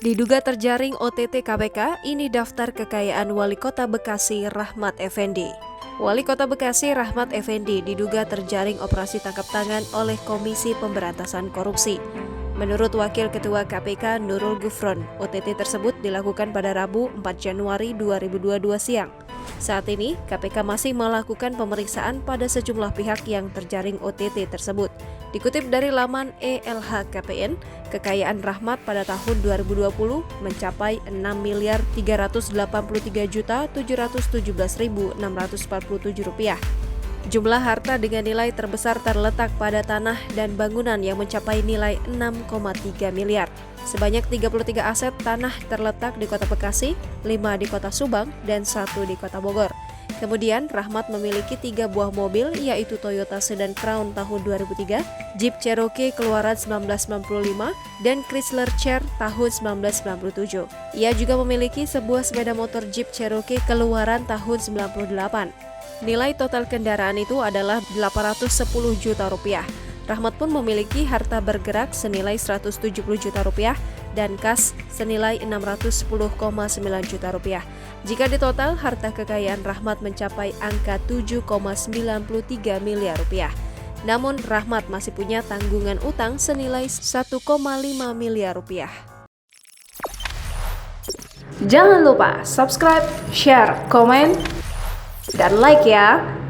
Diduga terjaring OTT KPK, ini daftar kekayaan Wali Kota Bekasi Rahmat Effendi. Wali Kota Bekasi Rahmat Effendi diduga terjaring operasi tangkap tangan oleh Komisi Pemberantasan Korupsi. Menurut Wakil Ketua KPK Nurul Gufron, OTT tersebut dilakukan pada Rabu 4 Januari 2022 siang. Saat ini, KPK masih melakukan pemeriksaan pada sejumlah pihak yang terjaring OTT tersebut. Dikutip dari laman LHKPN, kekayaan Rahmat pada tahun 2020 mencapai Rp6.333.717.647. Jumlah harta dengan nilai terbesar terletak pada tanah dan bangunan yang mencapai nilai 6,3 miliar. Sebanyak 33 aset tanah terletak di Kota Bekasi, 5 di Kota Subang, dan 1 di Kota Bogor. Kemudian, Rahmat memiliki 3 buah mobil, yaitu Toyota Sedan Crown tahun 2003, Jeep Cherokee keluaran 1995, dan Chrysler Chair tahun 1997. Ia juga memiliki sebuah sepeda motor Jeep Cherokee keluaran tahun 98. Nilai total kendaraan itu adalah Rp810 juta. Rahmat pun memiliki harta bergerak senilai Rp170 juta dan kas senilai Rp610,9 juta. Jika ditotal, harta kekayaan Rahmat mencapai angka Rp7,93 miliar. Namun, Rahmat masih punya tanggungan utang senilai Rp1,5 miliar. Jangan lupa subscribe, share, komen, dan like ya.